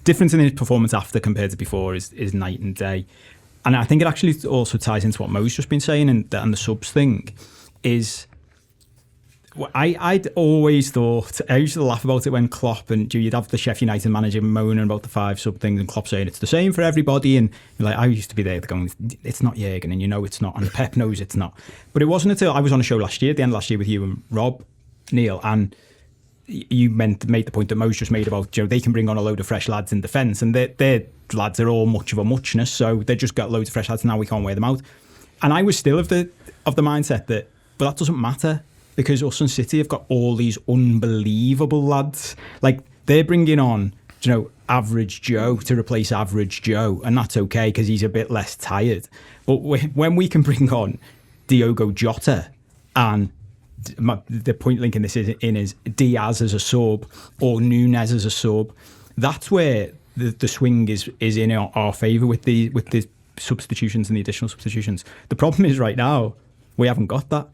difference in his performance after compared to before is night and day. And I think it actually also ties into what Mo's just been saying, and the subs thing is. I'd always thought, I used to laugh about it when Klopp and you'd have the Sheffield United manager moaning about the 5 sub things, and Klopp saying it's the same for everybody, and you're like, I used to be there going, it's not Jurgen, and it's not, and Pep knows it's not. But it wasn't until I was on a show at the end of last year with you and Rob, Neil, and you made the point that Mo's just made about, they can bring on a load of fresh lads in defence, and their lads are all much of a muchness, so they just got loads of fresh lads, and now we can't wear them out. And I was still of the mindset that, but that doesn't matter, because us and City have got all these unbelievable lads. Like, they're bringing on, average Joe to replace average Joe, and that's okay because he's a bit less tired. But when we can bring on Diogo Jota, and the point linking this is Diaz as a sub or Nunez as a sub, that's where the swing is in our favour with the substitutions and the additional substitutions. The problem is right now we haven't got that.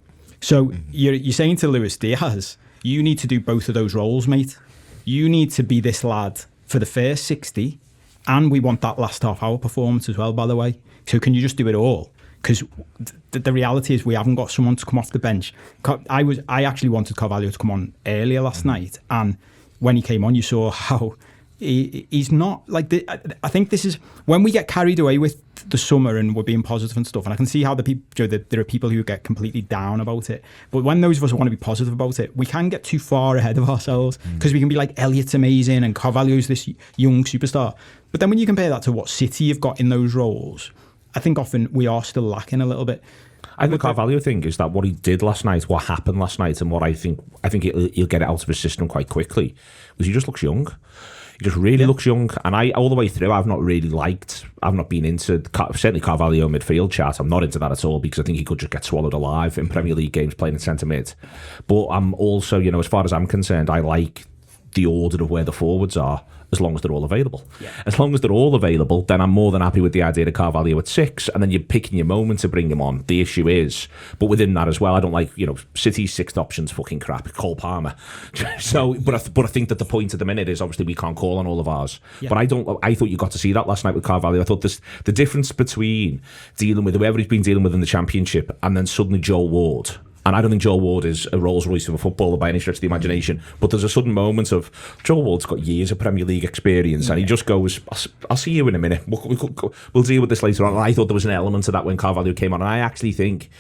So you're saying to Luis Diaz, you need to do both of those roles, mate. You need to be this lad for the first 60, and we want that last half-hour performance as well, by the way. So can you just do it all? Because the reality is we haven't got someone to come off the bench. I actually wanted Carvalho to come on earlier last night, and when he came on, you saw how he's not like. I think this is when we get carried away with the summer and we're being positive and stuff, and I can see how there are people who get completely down about it, but when those of us want to be positive about it, we can get too far ahead of ourselves, because we can be like, Elliott's amazing and Carvalho's this young superstar, but then when you compare that to what City have got in those roles, I think often we are still lacking a little bit.
I think the Carvalho thing is that what he did last night, what happened last night, and what I think he'll get it out of his system quite quickly, was he just looks young. He just really looks young, and all the way through, I've not been into, certainly Carvalho midfield chat, I'm not into that at all, because I think he could just get swallowed alive in Premier League games playing in centre mid. But I'm also, as far as I'm concerned, I like the order of where the forwards are, as long as they're all available. Yeah. As long as they're all available, then I'm more than happy with the idea of Carvalho at 6, and then you're picking your moment to bring him on. The issue is, but within that as well, I don't like, City's 6th option's fucking crap. Cole Palmer. So, but I think that the point at the minute is obviously we can't call on all of ours. Yeah. But I thought you got to see that last night with Carvalho. I thought the difference between dealing with whoever he's been dealing with in the Championship and then suddenly Joel Ward. And I don't think Joel Ward is a Rolls Royce of a footballer by any stretch of the imagination, but there's a sudden moment of Joel Ward's got years of Premier League experience, and he just goes, I'll see you in a minute, we'll deal with this later on. And I thought there was an element of that when Carvalho came on, and I actually think,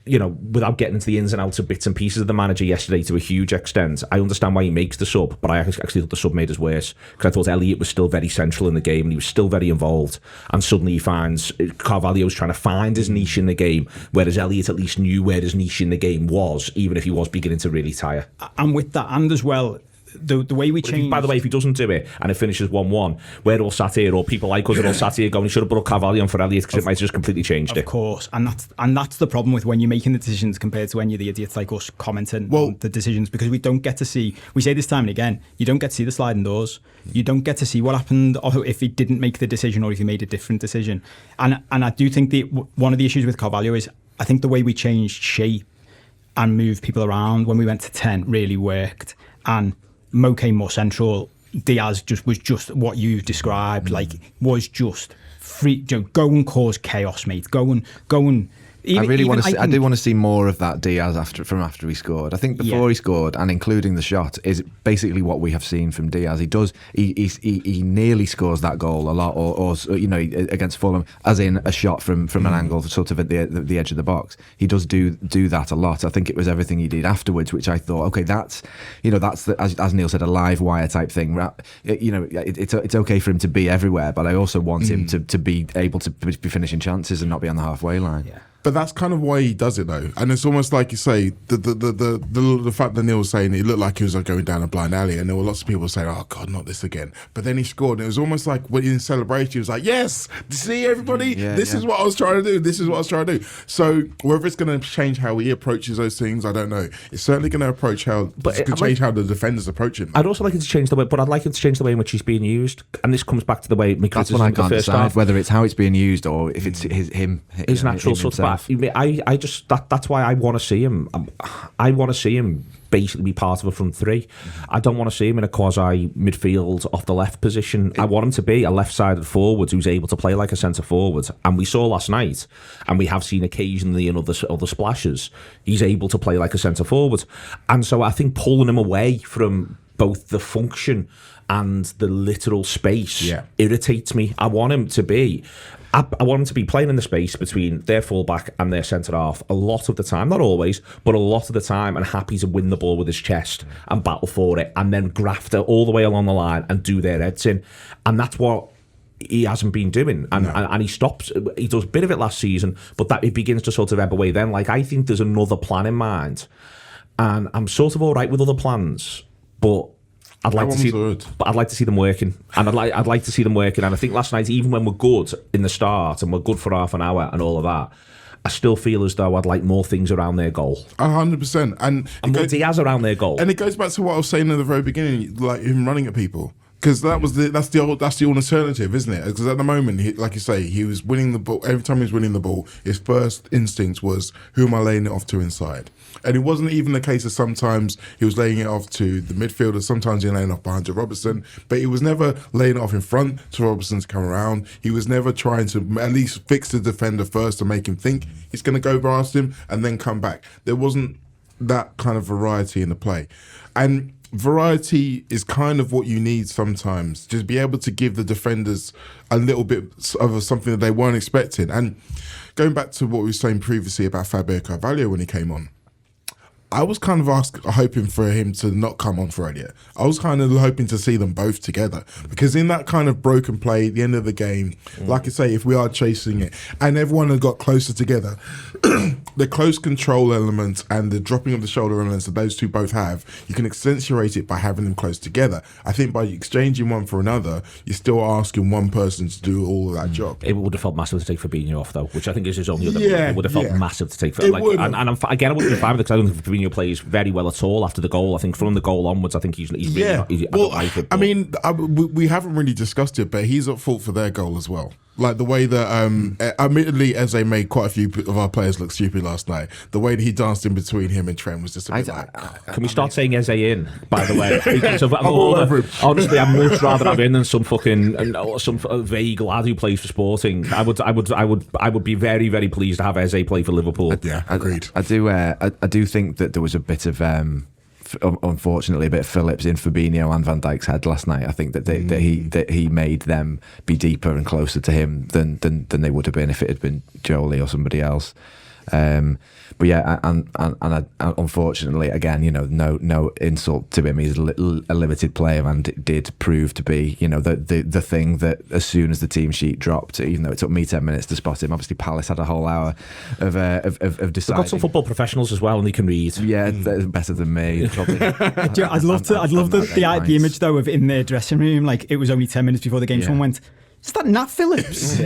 without getting into the ins and outs of bits and pieces of the manager yesterday to a huge extent, I understand why he makes the sub, but I actually thought the sub made us worse, because I thought Elliott was still very central in the game and he was still very involved, and suddenly he finds Carvalho's trying to find his niche in the game, whereas Elliott at least knew where his niche in the game was, even if he was beginning to really tire.
And with that, and as well, the way we change.
By the way, if he doesn't do it and it finishes 1-1, we're all sat here, or people like us are all sat here going, he should have brought Carvalho on for Elliott because it might have just completely changed it.
Of course, and that's the problem with when you're making the decisions compared to when you're the idiots like us commenting on the decisions, because we don't get to see. We say this time and again, you don't get to see the sliding doors. You don't get to see what happened, or if he didn't make the decision, or if he made a different decision. And I do think one of the issues with Carvalho is I think the way we changed shape and moved people around when we went to 10 really worked. And Mo came more central. Diaz was just what you described, was just free. Go and cause chaos, mate. Go and.
I do want to see more of that Diaz after he scored. I think before he scored, and including the shot, is basically what we have seen from Diaz. He nearly scores that goal a lot, or against Fulham, as in a shot from an angle sort of at the edge of the box. He does do that a lot. I think it was everything he did afterwards, which I thought, okay, that's as Neil said, a live wire type thing. It's okay for him to be everywhere, but I also want him to be able to be finishing chances and not be on the halfway line.
Yeah.
But that's kind of why he does it, though. And it's almost like you say, the fact that Neil was saying it looked like he was going down a blind alley, and there were lots of people saying, oh, God, not this again. But then he scored, and it was almost like when in celebration, he was like, yes, see, everybody, this is what I was trying to do. This is what I was trying to do. So whether it's going to change how he approaches those things, I don't know. It's certainly going to change how the defenders approach him.
I'd also like it to change the way, but I'd like it to change the way in which he's being used. And this comes back to the way
that's when I can't decide whether it's how it's being used or if it's his
natural sort of. That's why I want to see him. I want to see him basically be part of a front three. I don't want to see him in a quasi midfield off the left position. I want him to be a left-sided forward who's able to play like a centre forward. And we saw last night, and we have seen occasionally in other splashes, he's able to play like a centre forward. And so I think pulling him away from both the function and the literal space irritates me. I want him to be playing in the space between their fullback and their centre half a lot of the time, not always, but a lot of the time, and happy to win the ball with his chest and battle for it, and then graft it all the way along the line and do their heads in. And that's what he hasn't been doing, and he stops. He does a bit of it last season, but that it begins to sort of ebb away. Then, I think there's another plan in mind, and I'm sort of all right with other plans, but I'd like to see them working, and I'd like to see them working. And I think last night, even when we're good in the start and we're good for half an hour and all of that, I still feel as though I'd like more things around their goal.
100%, and
more Diaz around their goal.
And it goes back to what I was saying at the very beginning, like him running at people. Because that's the alternative, isn't it? Because at the moment, like you say, he was winning the ball. Every time he was winning the ball, his first instinct was, who am I laying it off to inside? And it wasn't even the case of sometimes he was laying it off to the midfielder, sometimes he was laying it off behind to Robertson, but he was never laying it off in front to Robertson to come around. He was never trying to at least fix the defender first to make him think he's going to go past him and then come back. There wasn't that kind of variety in the play. And variety is kind of what you need sometimes. Just be able to give the defenders a little bit of something that they weren't expecting. And going back to what we were saying previously about Fabio Carvalho when he came on, I was kind of hoping for him to not come on for Elliott. I was kind of hoping to see them both together, because in that kind of broken play at the end of the game, like I say, if we are chasing it and everyone had got closer together, the close control element and the dropping of the shoulder elements that those two both have, you can accentuate it by having them close together. I think by exchanging one for another, you're still asking one person to do all of that job.
It would have felt massive to take Fabinho off, though, which I think is his only other. It would have felt massive to take. And I wouldn't be fine with it, because I don't think Fabinho plays very well at all after the goal. I think from the goal onwards, I think he's really not.
We haven't really discussed it, but he's at fault for their goal as well. Like the way that, admittedly, Eze made quite a few of our players look stupid last night. The way that he danced in between him and Trent was just a bit
Can we start saying Eze in, by the way? Because honestly, I'd much rather have in than some vague lad who plays for Sporting. I would be very, very pleased to have Eze play for Liverpool.
Agreed.
I do think that there was a bit of unfortunately a bit of Phillips in Fabinho and Van Dijk's head last night. I think that he made them be deeper and closer to him than they would have been if it had been Jolie or somebody else. But yeah, and unfortunately, again, no insult to him. He's a limited player, and it did prove to be, the thing that as soon as the team sheet dropped, even though it took me 10 minutes to spot him, obviously Palace had a whole hour of deciding.
They've got some football professionals as well, and they can read.
Yeah, they're better than me. Probably.
I'd love the image though of in their dressing room, like it was only 10 minutes before the game. Someone went, "Is that Nat Phillips?"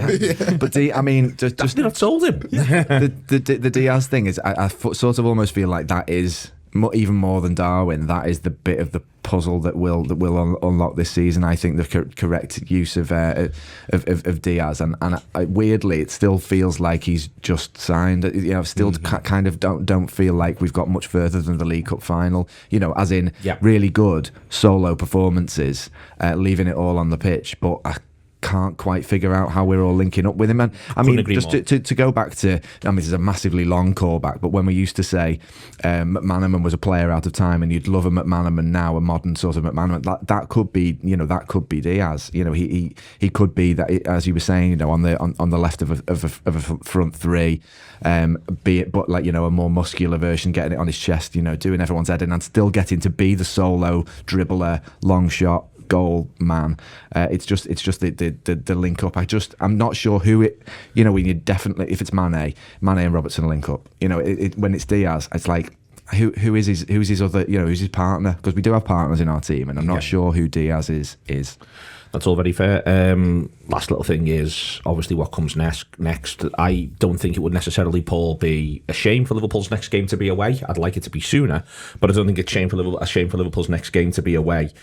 But just
not told him.
The Diaz thing is, I sort of almost feel like that is even more than Darwin. That is the bit of the puzzle that will unlock this season. I think the correct use of Diaz, and weirdly, it still feels like he's just signed. Still kind of don't feel like we've got much further than the League Cup final. As in really good solo performances, leaving it all on the pitch, but can't quite figure out how we're all linking up with him. And I mean, just to go back to, this is a massively long callback, but when we used to say McManaman was a player out of time, and you'd love a McManaman now, a modern sort of McManaman, that could be, that could be Diaz. He could be that, as you were saying, on the left of a front three, be it, but a more muscular version, getting it on his chest, doing everyone's head in, and still getting to be the solo dribbler, long shot, goal man. It's just the link up. I'm not sure who it. When you definitely, if it's Mane and Robertson link up. When it's Diaz, it's like who's his other. Who's his partner? Because we do have partners in our team, and I'm not sure who Diaz is.
That's all very fair. Last little thing is obviously what comes next. I don't think it would necessarily, Paul, be a shame for Liverpool's next game to be away. I'd like it to be sooner, but I don't think it's a shame for Liverpool's next game to be away.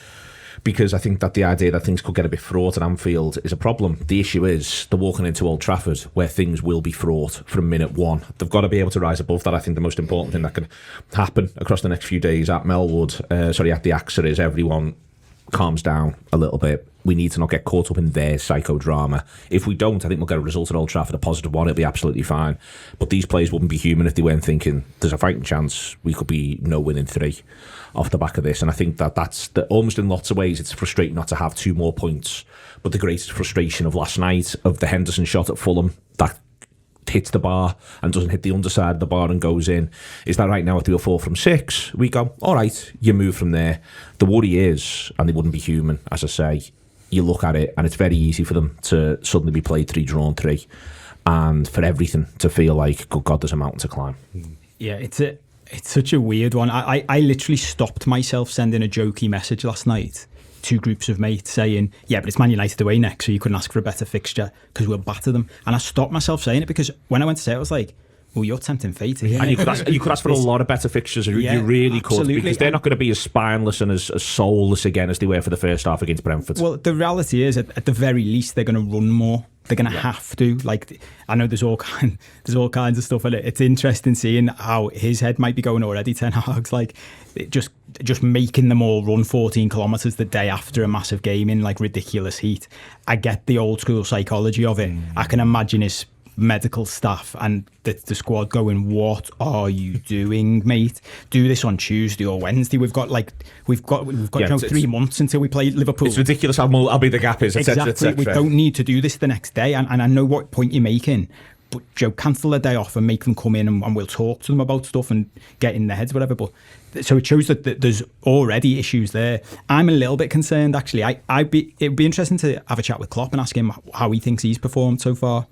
Because I think that the idea that things could get a bit fraught at Anfield is a problem. The issue is they're walking into Old Trafford where things will be fraught from minute one. They've got to be able to rise above that. I think the most important thing that can happen across the next few days at the AXA is everyone calms down a little bit. We need to not get caught up in their psychodrama. If we don't, I think we'll get a result at Old Trafford, a positive one. It'll be absolutely fine. But these players wouldn't be human if they weren't thinking there's a fighting chance we could be no winning 3 off the back of this. And I think that's almost in lots of ways it's frustrating not to have 2 more points. But the greatest frustration of last night, of the Henderson shot at Fulham that hits the bar and doesn't hit the underside of the bar and goes in, is that right now if they were 4 from 6, we go, all right, you move from there. The worry is, and they wouldn't be human, as I say, you look at it and it's very easy for them to suddenly be played 3, drawn 3, and for everything to feel like, good God, there's a mountain to climb.
Yeah, it's such a weird one. I literally stopped myself sending a jokey message last night to groups of mates saying, yeah, but it's Man United away next, so you couldn't ask for a better fixture because we'll batter them. And I stopped myself saying it because when I went to say it, I was like, well, you're tempting fate here.
And you could ask for a lot of better fixtures. You really
absolutely.
Could, because they're not going to be as spineless and as soulless again as they were for the first half against Brentford.
Well, the reality is, at the very least, they're going to run more. They're going to have to. Like, I know there's all kinds of stuff in it. It's interesting seeing how his head might be going already. Ten Hag's like just making them all run 14 kilometres the day after a massive game in like ridiculous heat. I get the old school psychology of it. I can imagine his medical staff and the squad going, what are you doing, mate? Do this on Tuesday or Wednesday. We've got 3 months until we play Liverpool.
It's ridiculous how big the gap is, etc.
Exactly. We don't need to do this the next day, and I know what point you're making, but Joe, cancel a day off and make them come in and we'll talk to them about stuff and get in their heads, whatever. But so it shows that there's already issues there. I'm a little bit concerned, actually. It would be interesting to have a chat with Klopp and ask him how he thinks he's performed so far,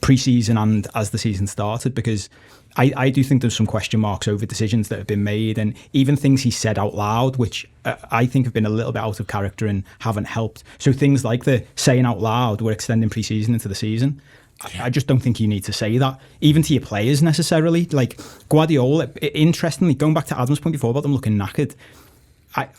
pre-season and as the season started, because I do think there's some question marks over decisions that have been made and even things he said out loud, which I think have been a little bit out of character and haven't helped. So things like the saying out loud, we're extending pre-season into the season. I just don't think you need to say that, even to your players necessarily. Like Guardiola, interestingly, going back to Adam's point before about them looking knackered,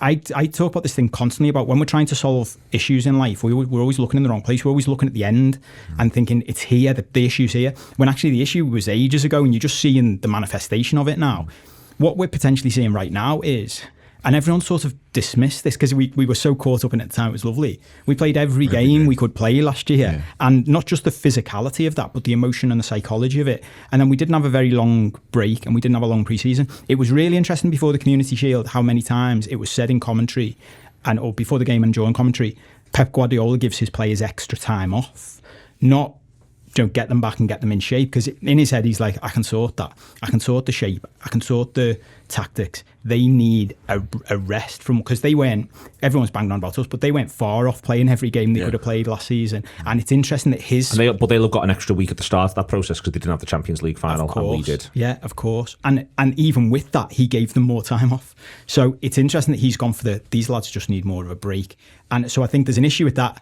I talk about this thing constantly about when we're trying to solve issues in life, we're always looking in the wrong place. We're always looking at the end and thinking it's here, the issue's here, when actually the issue was ages ago and you're just seeing the manifestation of it now. What we're potentially seeing right now is, and everyone sort of dismissed this because we were so caught up in it at the time, it was lovely. We played every game we could play last year, and not just the physicality of that, but the emotion and the psychology of it. And then we didn't have a very long break and we didn't have a long pre-season. It was really interesting before the Community Shield how many times it was said in commentary or before the game and during commentary, Pep Guardiola gives his players extra time off. Not get them back and get them in shape, because in his head he's like, I can sort that, I can sort the shape, I can sort the tactics. They need a rest from, because they weren't, everyone's banged on about us, but they went far off playing every game they could have played last season. And it's interesting that
but they'll have got an extra week at the start of that process because they didn't have the Champions League final, and we did.
Yeah, of course. And even with that, he gave them more time off. So it's interesting that he's gone for these lads just need more of a break. And so I think there's an issue with that.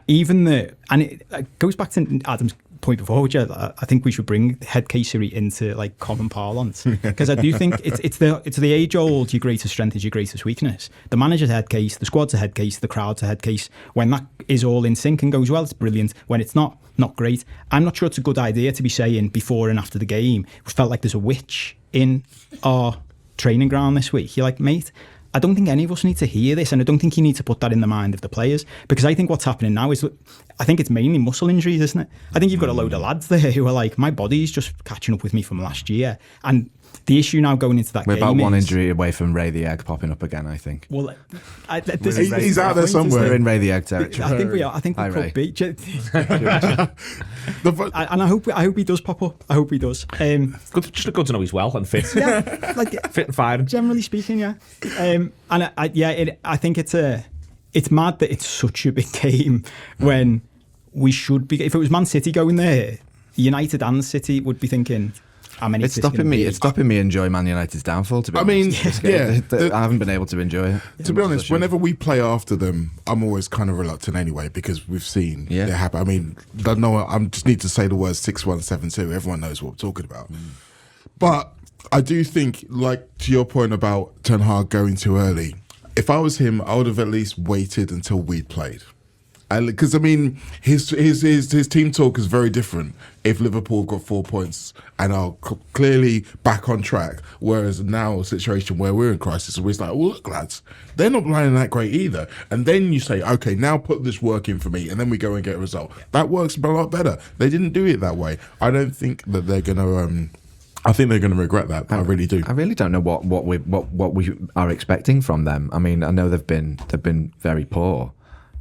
It goes back to Adam's point before, which I think we should bring head casery into like common parlance, because I do think it's the age old, your greatest strength is your greatest weakness. The manager's head case, the squad's a head case, the crowd's a head case. When that is all in sync and goes well, it's brilliant. When it's not great. I'm not sure it's a good idea to be saying before and after the game, it felt like there's a witch in our training ground this week. You're like, mate, I don't think any of us need to hear this, and I don't think you need to put that in the mind of the players, because I think what's happening now is, I think it's mainly muscle injuries, isn't it? I think you've got a load of lads there who are like, my body's just catching up with me from last year, and the issue now going into that
We're
game
about one
is,
injury away from Ray the Egg popping up again, I think.
Well,
he's out there somewhere.
We're in Ray the Egg territory.
I think we are. I think we
Hi,
could
Ray.
be. And I hope he does pop up. I hope he does.
Good to know he's well and fit.
Yeah, like
Fit and firing.
generally speaking, yeah. I think it's mad that it's such a big game when we should be. If it was Man City going there, United and City would be thinking, how many?
It's stopping me enjoy Man United's downfall, to be honest. I haven't been able to enjoy it.
To be honest, whenever we play after them, I'm always kind of reluctant anyway, because we've seen it happen. I mean, I just need to say the words 6-1-7-2. Everyone knows what we're talking about. But I do think, like to your point about Ten Hag going too early, if I was him, I would have at least waited until we'd played. Because I mean, his team talk is very different if Liverpool have got 4 points and are clearly back on track, whereas now a situation where we're in crisis, where it's like, well, look, lads, they're not playing that great either. And then you say, okay, now put this work in for me, and then we go and get a result. That works a lot better. They didn't do it that way. I don't think that they're going to. I think they're going to regret that. I really do.
I really don't know what we are expecting from them. I mean, I know they've been very poor.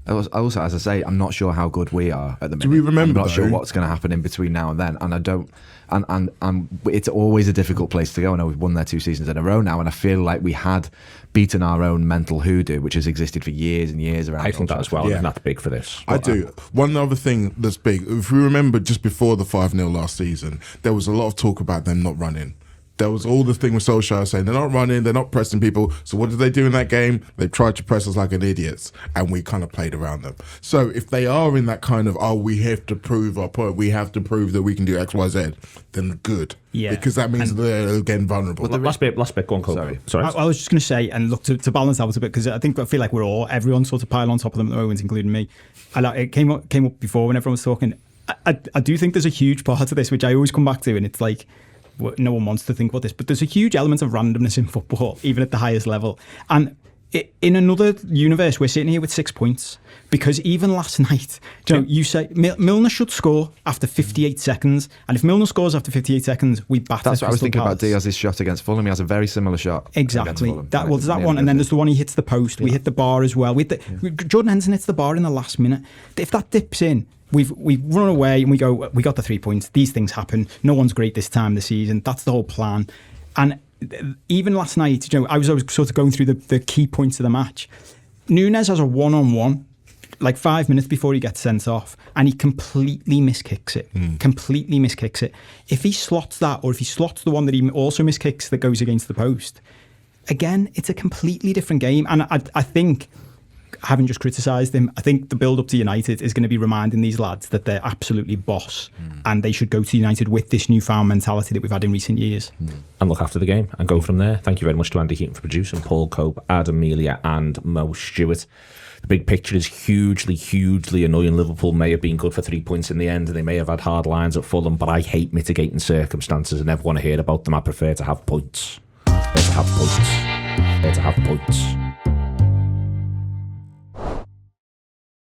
Also, as I say, I'm not sure how good we are at the minute.
Do we remember?
I'm not sure what's going to happen in between now and then, and I don't. And it's always a difficult place to go. I know we've won there 2 seasons in a row now, and I feel like we had beaten our own mental hoodoo, which has existed for years and years around.
I think that as well, and that's big for this.
I do. One other thing that's big, if we remember just before the 5-0 last season, there was a lot of talk about them not running. There was all the thing with Solskjaer saying they're not running, they're not pressing people. So what did they do in that game? They tried to press us like an idiots, and we kind of played around them. So if they are in that kind of, we have to prove our point, we have to prove that we can do X, Y, Z, then good. Yeah. Because that means they're again vulnerable.
Well, last bit, go on, Cole. Sorry.
I was just going to say, and look, to balance out a bit, because I feel like everyone's sort of piled on top of them at the moment, including me. And it came up before when everyone was talking. I do think there's a huge part of this, which I always come back to, and it's like, no one wants to think about this, but there's a huge element of randomness in football, even at the highest level. And in another universe, we're sitting here with 6 points, because even last night, you say Milner should score after 58 seconds, and if Milner scores after 58 seconds, we batter.
That's what I was thinking about Diaz's shot against Fulham. He has a very similar shot.
Exactly. There's that one, and then there's the one he hits the post. We hit the bar as well. Jordan Henderson hits the bar in the last minute. If that dips in, we run away and we go, we got the 3 points. These things happen. No one's great this time of the season. That's the whole plan. And even last night, I was sort of going through the key points of the match. Nunez has a one-on-one, like 5 minutes before he gets sent off, and he completely miskicks it. Completely miskicks it. If he slots that, or if he slots the one that he also miskicks that goes against the post, again, it's a completely different game. And I think, having just criticised him, I think the build-up to United is going to be reminding these lads that they're absolutely boss, and they should go to United with this newfound mentality that we've had in recent years.
And look after the game and go from there. Thank you very much to Andy Heaton for producing, Paul Cope, Adam Melia and Mo Stewart. The big picture is hugely annoying. Liverpool may have been good for 3 points in the end, and they may have had hard lines at Fulham, but I hate mitigating circumstances and never want to hear about them. I prefer to have points. Better to have points.